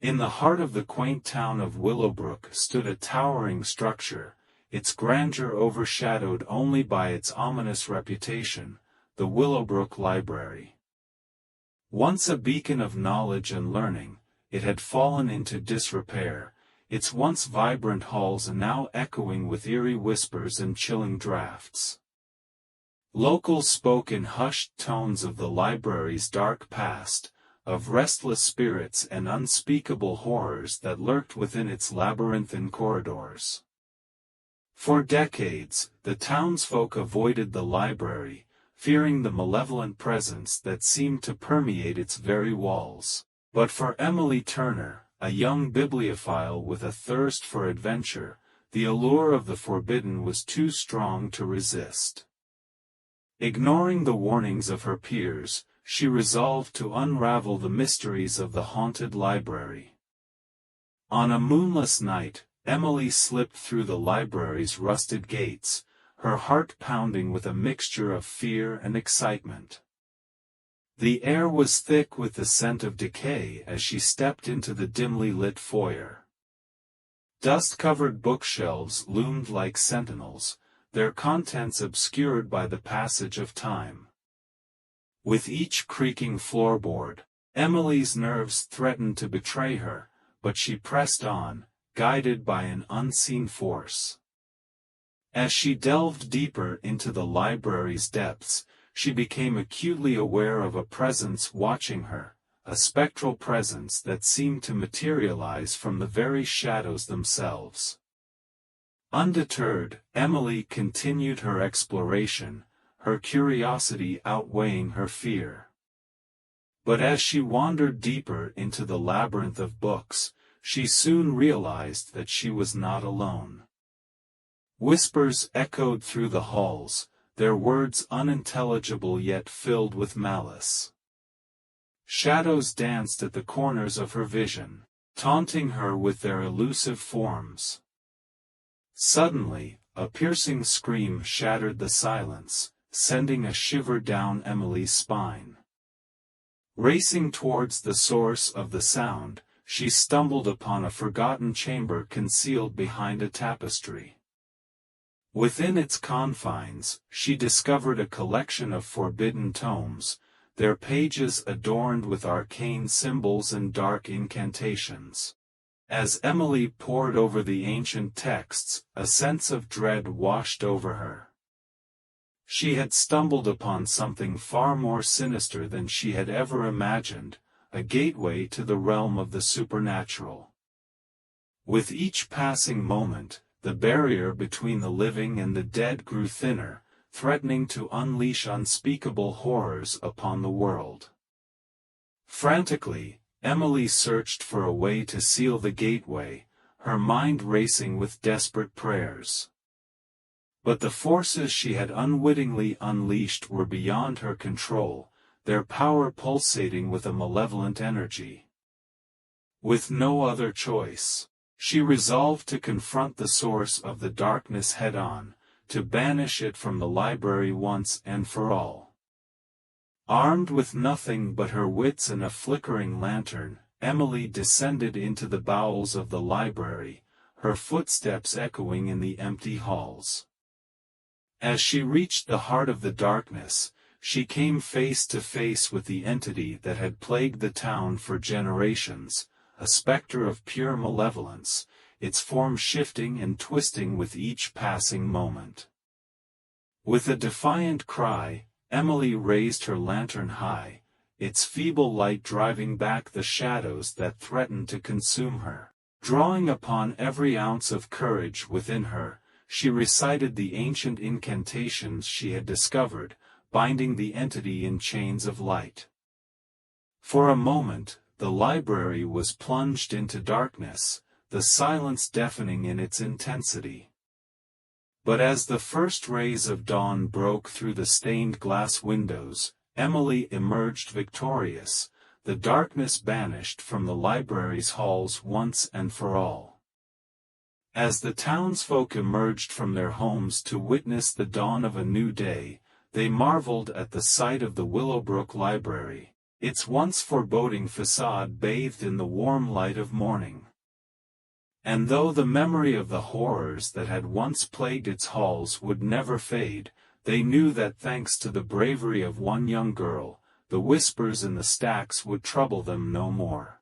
In the heart of the quaint town of Willowbrook stood a towering structure, its grandeur overshadowed only by its ominous reputation, the Willowbrook Library. Once a beacon of knowledge and learning, it had fallen into disrepair, its once vibrant halls now echoing with eerie whispers and chilling drafts. Locals spoke in hushed tones of the library's dark past, of restless spirits and unspeakable horrors that lurked within its labyrinthine corridors. For decades, the townsfolk avoided the library, fearing the malevolent presence that seemed to permeate its very walls. But for Emily Turner, a young bibliophile with a thirst for adventure, the allure of the forbidden was too strong to resist. Ignoring the warnings of her peers, she resolved to unravel the mysteries of the haunted library. On a moonless night, Emily slipped through the library's rusted gates, her heart pounding with a mixture of fear and excitement. The air was thick with the scent of decay as she stepped into the dimly lit foyer. Dust-covered bookshelves loomed like sentinels, their contents obscured by the passage of time. With each creaking floorboard, Emily's nerves threatened to betray her, but she pressed on, guided by an unseen force. As she delved deeper into the library's depths, she became acutely aware of a presence watching her, a spectral presence that seemed to materialize from the very shadows themselves. Undeterred, Emily continued her exploration, her curiosity outweighing her fear. But as she wandered deeper into the labyrinth of books, she soon realized that she was not alone. Whispers echoed through the halls, their words unintelligible yet filled with malice. Shadows danced at the corners of her vision, taunting her with their elusive forms. Suddenly, a piercing scream shattered the silence, sending a shiver down Emily's spine. Racing towards the source of the sound, she stumbled upon a forgotten chamber concealed behind a tapestry. Within its confines, she discovered a collection of forbidden tomes, their pages adorned with arcane symbols and dark incantations. As Emily pored over the ancient texts, a sense of dread washed over her. She had stumbled upon something far more sinister than she had ever imagined, a gateway to the realm of the supernatural. With each passing moment, the barrier between the living and the dead grew thinner, threatening to unleash unspeakable horrors upon the world. Frantically, Emily searched for a way to seal the gateway, her mind racing with desperate prayers. But the forces she had unwittingly unleashed were beyond her control, their power pulsating with a malevolent energy. With no other choice, she resolved to confront the source of the darkness head-on, to banish it from the library once and for all. Armed with nothing but her wits and a flickering lantern, Emily descended into the bowels of the library, her footsteps echoing in the empty halls. As she reached the heart of the darkness, she came face to face with the entity that had plagued the town for generations, a specter of pure malevolence, its form shifting and twisting with each passing moment. With a defiant cry, Emily raised her lantern high, its feeble light driving back the shadows that threatened to consume her. Drawing upon every ounce of courage within her, she recited the ancient incantations she had discovered, binding the entity in chains of light. For a moment, the library was plunged into darkness, the silence deafening in its intensity. But as the first rays of dawn broke through the stained glass windows, Emily emerged victorious, the darkness banished from the library's halls once and for all. As the townsfolk emerged from their homes to witness the dawn of a new day, they marveled at the sight of the Willowbrook Library, its once foreboding facade bathed in the warm light of morning. And though the memory of the horrors that had once plagued its halls would never fade, they knew that thanks to the bravery of one young girl, the whispers in the stacks would trouble them no more.